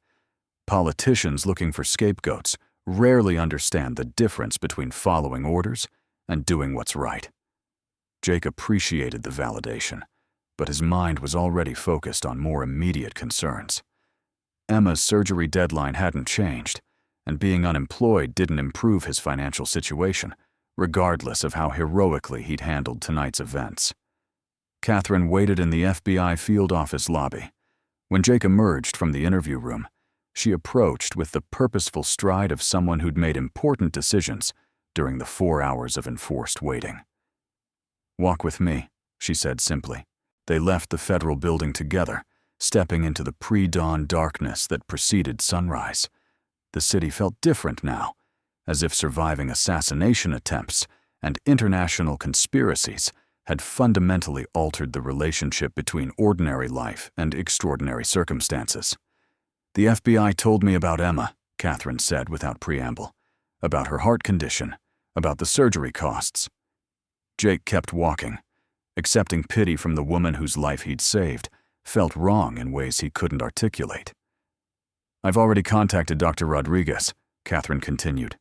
Politicians looking for scapegoats rarely understand the difference between following orders and doing what's right. Jake appreciated the validation, but his mind was already focused on more immediate concerns. Emma's surgery deadline hadn't changed, and being unemployed didn't improve his financial situation, regardless of how heroically he'd handled tonight's events. Catherine waited in the FBI field office lobby. When Jake emerged from the interview room, she approached with the purposeful stride of someone who'd made important decisions during the 4 hours of enforced waiting. Walk with me, she said simply. They left the federal building together, stepping into the pre-dawn darkness that preceded sunrise. The city felt different now, as if surviving assassination attempts and international conspiracies had fundamentally altered the relationship between ordinary life and extraordinary circumstances. The FBI told me about Emma, Catherine said without preamble, about her heart condition, about the surgery costs. Jake kept walking. Accepting pity from the woman whose life he'd saved felt wrong in ways he couldn't articulate. I've already contacted Dr. Rodriguez, Catherine continued.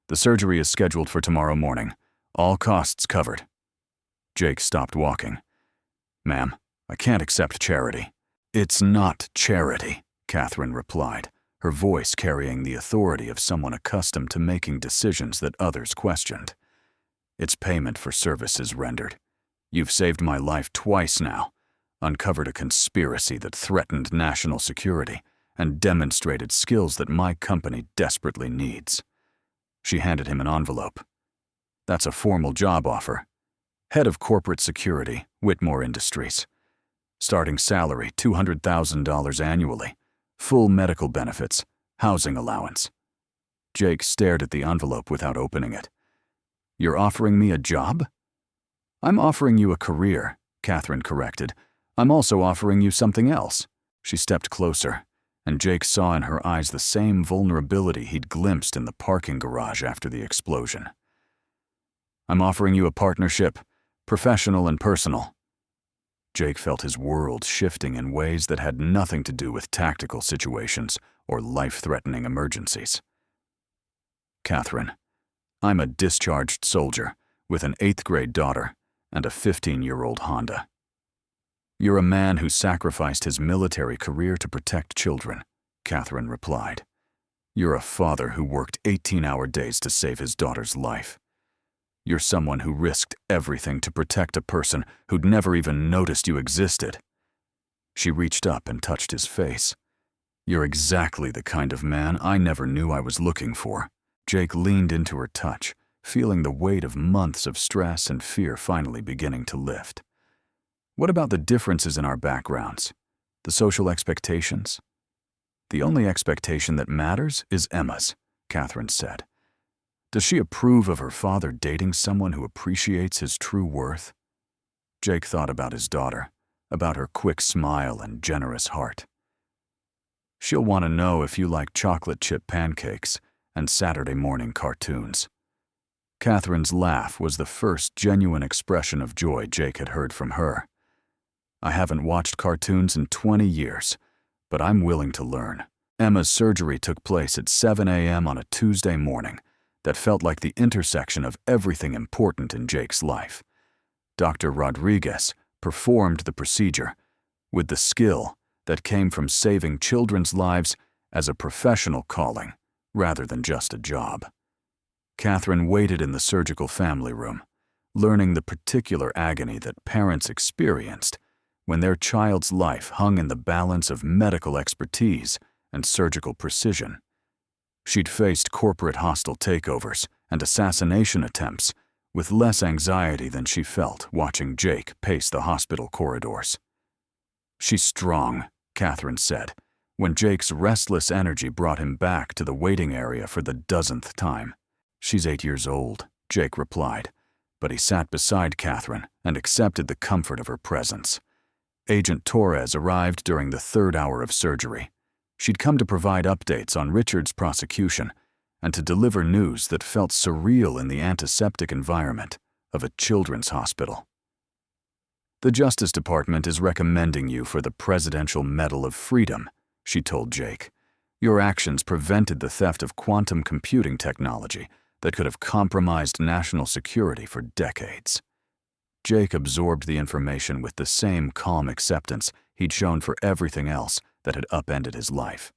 The surgery is scheduled for tomorrow morning. All costs covered. Jake stopped walking. Ma'am, I can't accept charity. It's not charity, Catherine replied, her voice carrying the authority of someone accustomed to making decisions that others questioned. It's payment for services rendered. You've saved my life twice now, uncovered a conspiracy that threatened national security, and demonstrated skills that my company desperately needs. She handed him an envelope. That's a formal job offer. Head of Corporate Security, Whitmore Industries. Starting salary, $200,000 annually. Full medical benefits, housing allowance. Jake stared at the envelope without opening it. You're offering me a job? I'm offering you a career, Catherine corrected. I'm also offering you something else. She stepped closer, and Jake saw in her eyes the same vulnerability he'd glimpsed in the parking garage after the explosion. I'm offering you a partnership, professional and personal. Jake felt his world shifting in ways that had nothing to do with tactical situations or life-threatening emergencies. Catherine, I'm a discharged soldier with an 8th-grade daughter and a 15-year-old Honda. You're a man who sacrificed his military career to protect children, Catherine replied. You're a father who worked 18-hour days to save his daughter's life. You're someone who risked everything to protect a person who'd never even noticed you existed. She reached up and touched his face. You're exactly the kind of man I never knew I was looking for. Jake leaned into her touch, feeling the weight of months of stress and fear finally beginning to lift. What about the differences in our backgrounds? The social expectations? The only expectation that matters is Emma's, Catherine said. Does she approve of her father dating someone who appreciates his true worth? Jake thought about his daughter, about her quick smile and generous heart. She'll want to know if you like chocolate chip pancakes and Saturday morning cartoons. Catherine's laugh was the first genuine expression of joy Jake had heard from her. I haven't watched cartoons in 20 years, but I'm willing to learn. Emma's surgery took place at 7 a.m. on a Tuesday morning that felt like the intersection of everything important in Jake's life. Dr. Rodriguez performed the procedure with the skill that came from saving children's lives as a professional calling rather than just a job. Catherine waited in the surgical family room, learning the particular agony that parents experienced when their child's life hung in the balance of medical expertise and surgical precision. She'd faced corporate hostile takeovers and assassination attempts with less anxiety than she felt watching Jake pace the hospital corridors. She's strong, Catherine said, when Jake's restless energy brought him back to the waiting area for the dozenth time. She's 8 years old, Jake replied, but he sat beside Catherine and accepted the comfort of her presence. Agent Torres arrived during the 3rd hour of surgery. She'd come to provide updates on Richard's prosecution and to deliver news that felt surreal in the antiseptic environment of a children's hospital. The Justice Department is recommending you for the Presidential Medal of Freedom, she told Jake. Your actions prevented the theft of quantum computing technology that could have compromised national security for decades. Jake absorbed the information with the same calm acceptance he'd shown for everything else that had upended his life.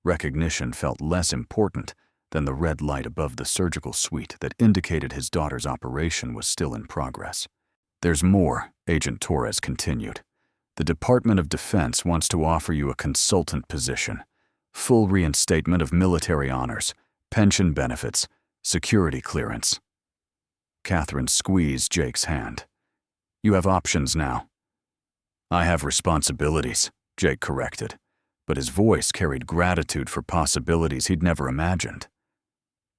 Recognition felt less important than the red light above the surgical suite that indicated his daughter's operation was still in progress. There's more, Agent Torres continued. The Department of Defense wants to offer you a consultant position, full reinstatement of military honors, pension benefits, security clearance. Catherine squeezed Jake's hand. You have options now. I have responsibilities, Jake corrected, but his voice carried gratitude for possibilities he'd never imagined.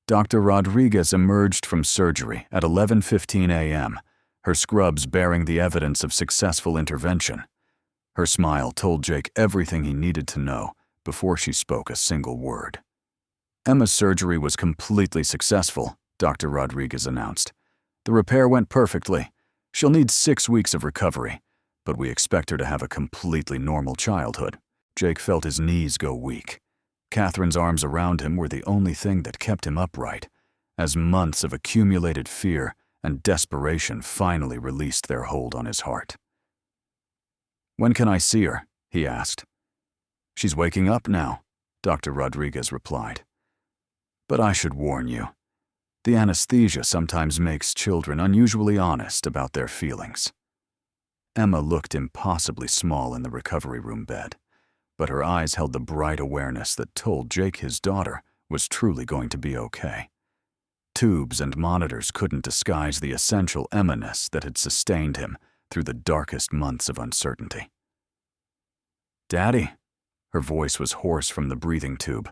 Dr. Rodriguez emerged from surgery at 11:15 a.m., her scrubs bearing the evidence of successful intervention. Her smile told Jake everything he needed to know before she spoke a single word. Emma's surgery was completely successful, Dr. Rodriguez announced. The repair went perfectly. She'll need 6 weeks of recovery, but we expect her to have a completely normal childhood. Jake felt his knees go weak. Catherine's arms around him were the only thing that kept him upright, as months of accumulated fear and desperation finally released their hold on his heart. When can I see her? He asked. She's waking up now, Dr. Rodriguez replied. But I should warn you. The anesthesia sometimes makes children unusually honest about their feelings. Emma looked impossibly small in the recovery room bed, but her eyes held the bright awareness that told Jake his daughter was truly going to be okay. Tubes and monitors couldn't disguise the essential Emma-ness that had sustained him through the darkest months of uncertainty. Daddy, her voice was hoarse from the breathing tube,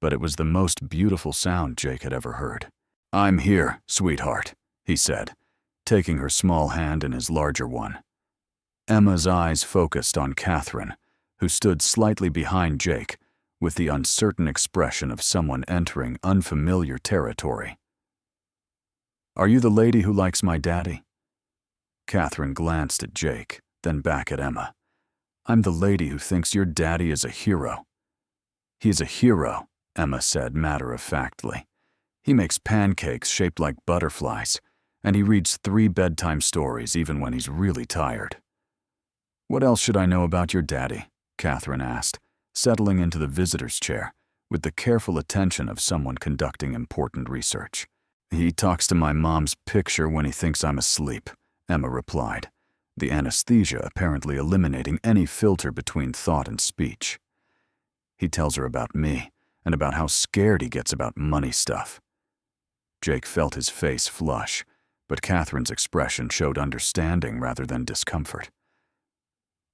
but it was the most beautiful sound Jake had ever heard. I'm here, sweetheart, he said, taking her small hand in his larger one. Emma's eyes focused on Catherine, who stood slightly behind Jake with the uncertain expression of someone entering unfamiliar territory. Are you the lady who likes my daddy? Catherine glanced at Jake, then back at Emma. I'm the lady who thinks your daddy is a hero. He is a hero, Emma said matter-of-factly. He makes pancakes shaped like butterflies, and he reads 3 bedtime stories even when he's really tired. What else should I know about your daddy? Catherine asked, settling into the visitor's chair, with the careful attention of someone conducting important research. "He talks to my mom's picture when he thinks I'm asleep," Emma replied, the anesthesia apparently eliminating any filter between thought and speech. "He tells her about me, and about how scared he gets about money stuff." Jake felt his face flush, but Catherine's expression showed understanding rather than discomfort.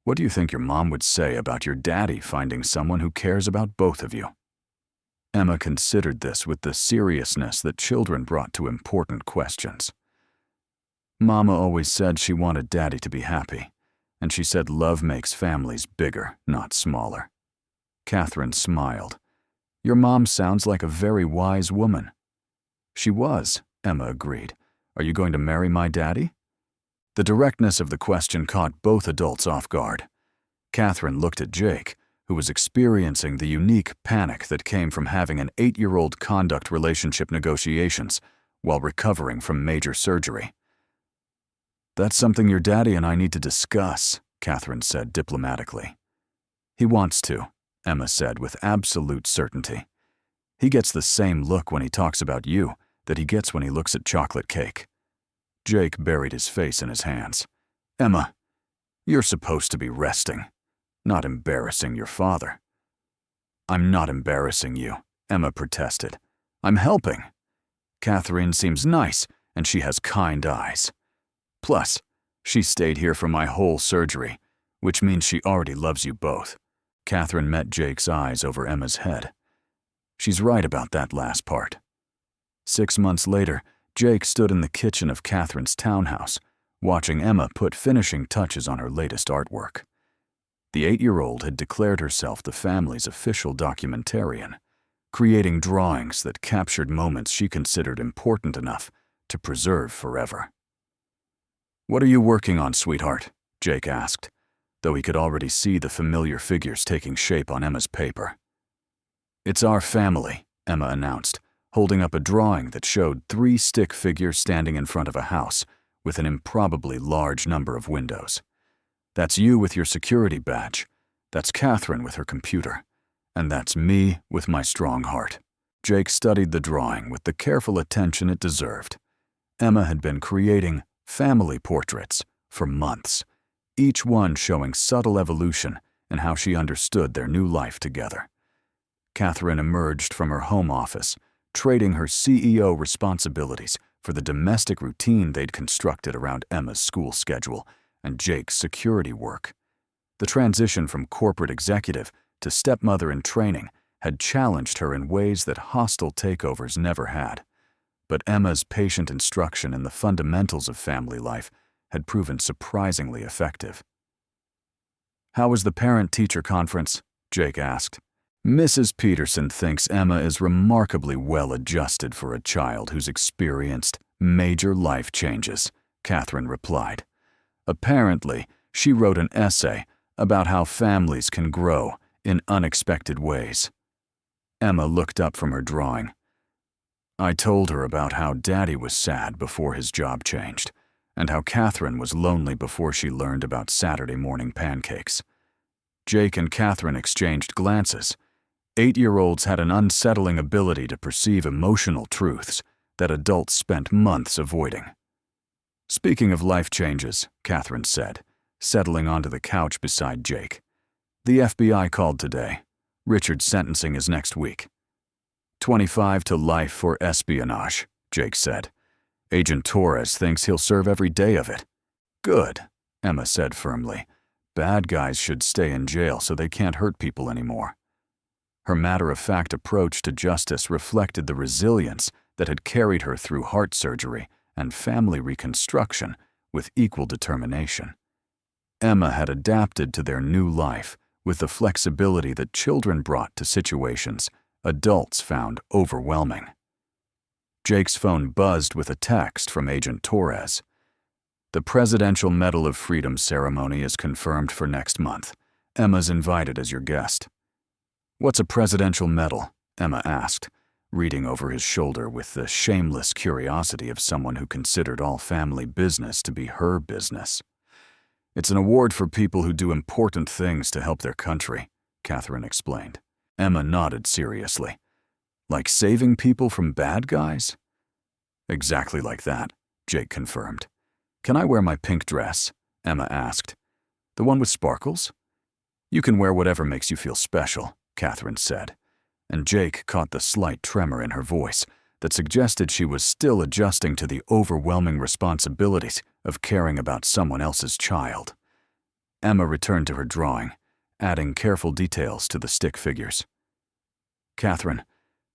"What do you think your mom would say about your daddy finding someone who cares about both of you?" Emma considered this with the seriousness that children brought to important questions. "Mama always said she wanted Daddy to be happy, and she said love makes families bigger, not smaller." Catherine smiled. "Your mom sounds like a very wise woman." "She was," Emma agreed. "Are you going to marry my daddy?" The directness of the question caught both adults off guard. Catherine looked at Jake, who was experiencing the unique panic that came from having an 8-year-old conduct relationship negotiations while recovering from major surgery. "That's something your daddy and I need to discuss," Catherine said diplomatically. "He wants to," Emma said with absolute certainty. "He gets the same look when he talks about you that he gets when he looks at chocolate cake." Jake buried his face in his hands. "Emma, you're supposed to be resting, not embarrassing your father." "I'm not embarrassing you," Emma protested. "I'm helping. Catherine seems nice, and she has kind eyes. Plus, she stayed here for my whole surgery, which means she already loves you both." Catherine met Jake's eyes over Emma's head. "She's right about that last part." 6 months later, Jake stood in the kitchen of Catherine's townhouse, watching Emma put finishing touches on her latest artwork. The 8-year-old had declared herself the family's official documentarian, creating drawings that captured moments she considered important enough to preserve forever. "What are you working on, sweetheart?" Jake asked, though he could already see the familiar figures taking shape on Emma's paper. "It's our family," Emma announced, holding up a drawing that showed 3 stick figures standing in front of a house with an improbably large number of windows. "That's you with your security badge, that's Catherine with her computer, and that's me with my strong heart." Jake studied the drawing with the careful attention it deserved. Emma had been creating family portraits for months, each one showing subtle evolution in how she understood their new life together. Catherine emerged from her home office, trading her CEO responsibilities for the domestic routine they'd constructed around Emma's school schedule and Jake's security work. The transition from corporate executive to stepmother in training had challenged her in ways that hostile takeovers never had. But Emma's patient instruction in the fundamentals of family life had proven surprisingly effective. "How was the parent-teacher conference?" Jake asked. "Mrs. Peterson thinks Emma is remarkably well-adjusted for a child who's experienced major life changes," Catherine replied. "Apparently, she wrote an essay about how families can grow in unexpected ways." Emma looked up from her drawing. "I told her about how Daddy was sad before his job changed, and how Catherine was lonely before she learned about Saturday morning pancakes." Jake and Catherine exchanged glances. 8-year-olds had an unsettling ability to perceive emotional truths that adults spent months avoiding. "Speaking of life changes," Catherine said, settling onto the couch beside Jake. "The FBI called today. Richard's sentencing is next week." 25 to life for espionage, Jake said. "Agent Torres thinks he'll serve every day of it." "Good," Emma said firmly. "Bad guys should stay in jail so they can't hurt people anymore." Her matter-of-fact approach to justice reflected the resilience that had carried her through heart surgery and family reconstruction with equal determination. Emma had adapted to their new life with the flexibility that children brought to situations adults found overwhelming. Jake's phone buzzed with a text from Agent Torres. "The Presidential Medal of Freedom ceremony is confirmed for next month. Emma's invited as your guest." "What's a presidential medal?" Emma asked, reading over his shoulder with the shameless curiosity of someone who considered all family business to be her business. "It's an award for people who do important things to help their country," Catherine explained. Emma nodded seriously. Like saving people from bad guys? Exactly like that, Jake confirmed. Can I wear my pink dress? Emma asked. The one with sparkles? You can wear whatever makes you feel special, Catherine said, and Jake caught the slight tremor in her voice that suggested she was still adjusting to the overwhelming responsibilities of caring about someone else's child. Emma returned to her drawing, adding careful details to the stick figures. Catherine,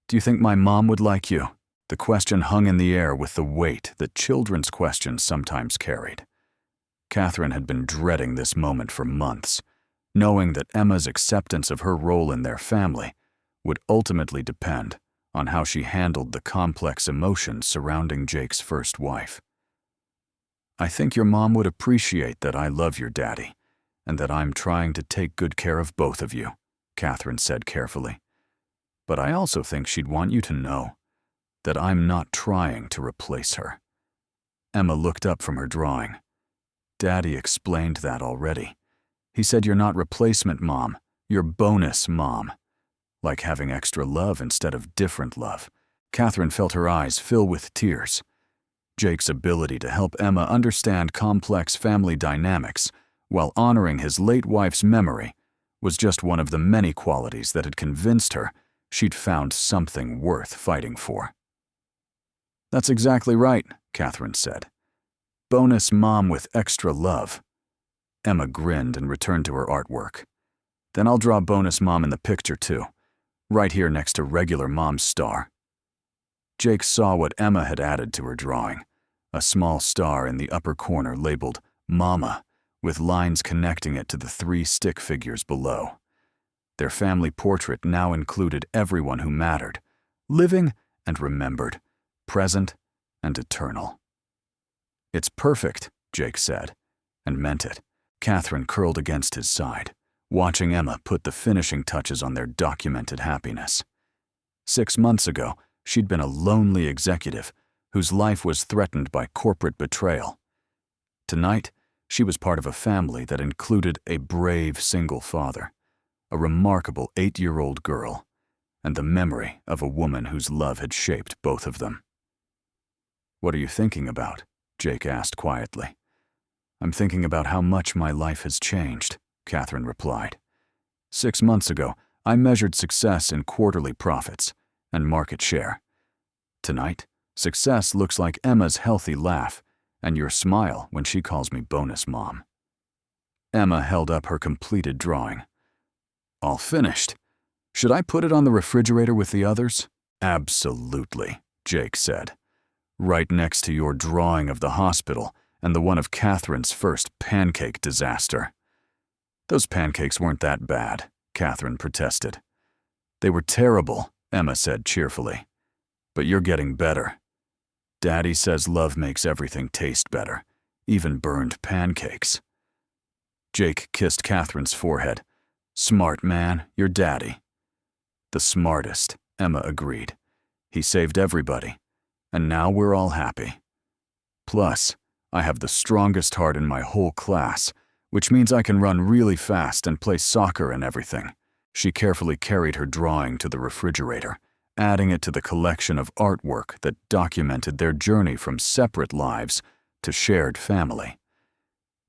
do you think my mom would like you? The question hung in the air with the weight that children's questions sometimes carried. Catherine had been dreading this moment for months, knowing that Emma's acceptance of her role in their family would ultimately depend on how she handled the complex emotions surrounding Jake's first wife. I think your mom would appreciate that I love your daddy, and that I'm trying to take good care of both of you, Catherine said carefully. But I also think she'd want you to know that I'm not trying to replace her. Emma looked up from her drawing. Daddy explained that already. He said you're not replacement mom, you're bonus mom. Like having extra love instead of different love. Catherine felt her eyes fill with tears. Jake's ability to help Emma understand complex family dynamics while honoring his late wife's memory was just one of the many qualities that had convinced her she'd found something worth fighting for. That's exactly right, Catherine said. Bonus mom with extra love. Emma grinned and returned to her artwork. Then I'll draw bonus mom in the picture too, right here next to regular mom's star. Jake saw what Emma had added to her drawing, a small star in the upper corner labeled Mama, with lines connecting it to the 3 stick figures below. Their family portrait now included everyone who mattered, living and remembered, present and eternal. It's perfect, Jake said, and meant it. Catherine curled against his side, watching Emma put the finishing touches on their documented happiness. 6 months ago, she'd been a lonely executive whose life was threatened by corporate betrayal. Tonight, she was part of a family that included a brave single father, a remarkable 8-year-old girl, and the memory of a woman whose love had shaped both of them. What are you thinking about? Jake asked quietly. I'm thinking about how much my life has changed, Catherine replied. 6 months ago, I measured success in quarterly profits and market share. Tonight, success looks like Emma's healthy laugh and your smile when she calls me bonus mom. Emma held up her completed drawing. All finished. Should I put it on the refrigerator with the others? Absolutely, Jake said. Right next to your drawing of the hospital and the one of Catherine's first pancake disaster. Those pancakes weren't that bad, Catherine protested. They were terrible, Emma said cheerfully. But you're getting better. Daddy says love makes everything taste better, even burned pancakes. Jake kissed Catherine's forehead. Smart man, your daddy. The smartest, Emma agreed. He saved everybody, and now we're all happy. Plus, I have the strongest heart in my whole class, which means I can run really fast and play soccer and everything. She carefully carried her drawing to the refrigerator, adding it to the collection of artwork that documented their journey from separate lives to shared family.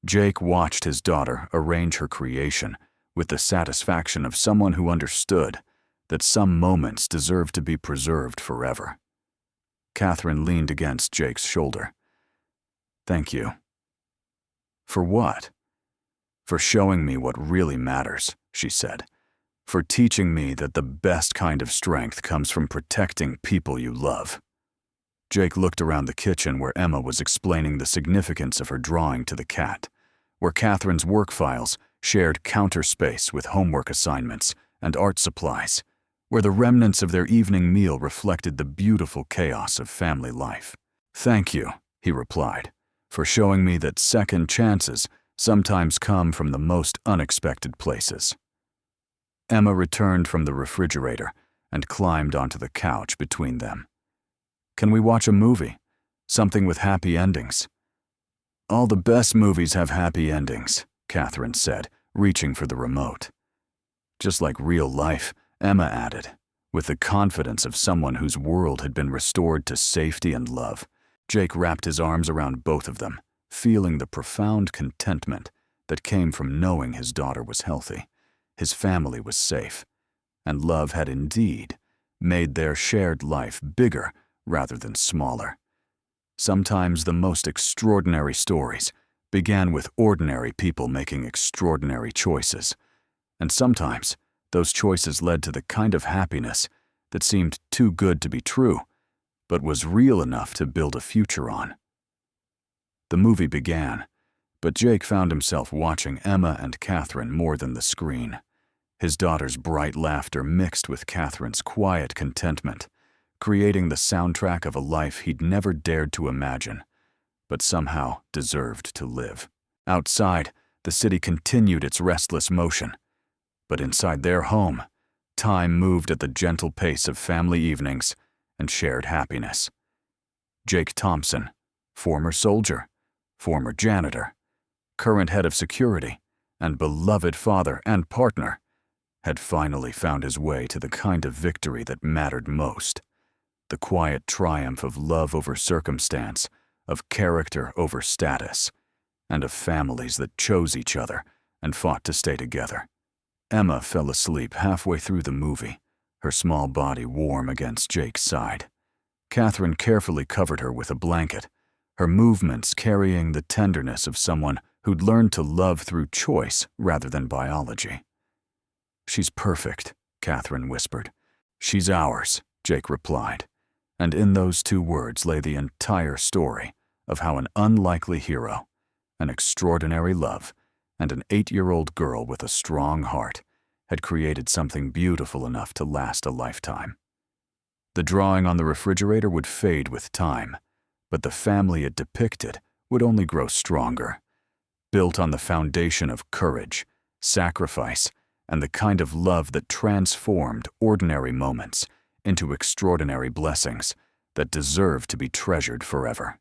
Jake watched his daughter arrange her creation with the satisfaction of someone who understood that some moments deserve to be preserved forever. Catherine leaned against Jake's shoulder. Thank you. For what? For showing me what really matters, she said. For teaching me that the best kind of strength comes from protecting people you love. Jake looked around the kitchen where Emma was explaining the significance of her drawing to the cat, where Catherine's work files shared counter space with homework assignments and art supplies, where the remnants of their evening meal reflected the beautiful chaos of family life. Thank you, he replied, for showing me that second chances sometimes come from the most unexpected places. Emma returned from the refrigerator and climbed onto the couch between them. Can we watch a movie? Something with happy endings. All the best movies have happy endings, Catherine said, reaching for the remote. Just like real life, Emma added, with the confidence of someone whose world had been restored to safety and love. Jake wrapped his arms around both of them, feeling the profound contentment that came from knowing his daughter was healthy, his family was safe, and love had indeed made their shared life bigger rather than smaller. Sometimes the most extraordinary stories began with ordinary people making extraordinary choices, and sometimes those choices led to the kind of happiness that seemed too good to be true, but was real enough to build a future on. The movie began, but Jake found himself watching Emma and Catherine more than the screen. His daughter's bright laughter mixed with Catherine's quiet contentment, creating the soundtrack of a life he'd never dared to imagine, but somehow deserved to live. Outside, the city continued its restless motion, but inside their home, time moved at the gentle pace of family evenings and shared happiness. Jake Thompson, former soldier, former janitor, current head of security, and beloved father and partner, had finally found his way to the kind of victory that mattered most, the quiet triumph of love over circumstance, of character over status, and of families that chose each other and fought to stay together. Emma fell asleep halfway through the movie, her small body warm against Jake's side. Catherine carefully covered her with a blanket, her movements carrying the tenderness of someone who'd learned to love through choice rather than biology. "She's perfect," Catherine whispered. "She's ours," Jake replied. And in those two words lay the entire story of how an unlikely hero, an extraordinary love, and an 8-year-old girl with a strong heart had created something beautiful enough to last a lifetime. The drawing on the refrigerator would fade with time, but the family it depicted would only grow stronger, built on the foundation of courage, sacrifice, and the kind of love that transformed ordinary moments into extraordinary blessings that deserve to be treasured forever.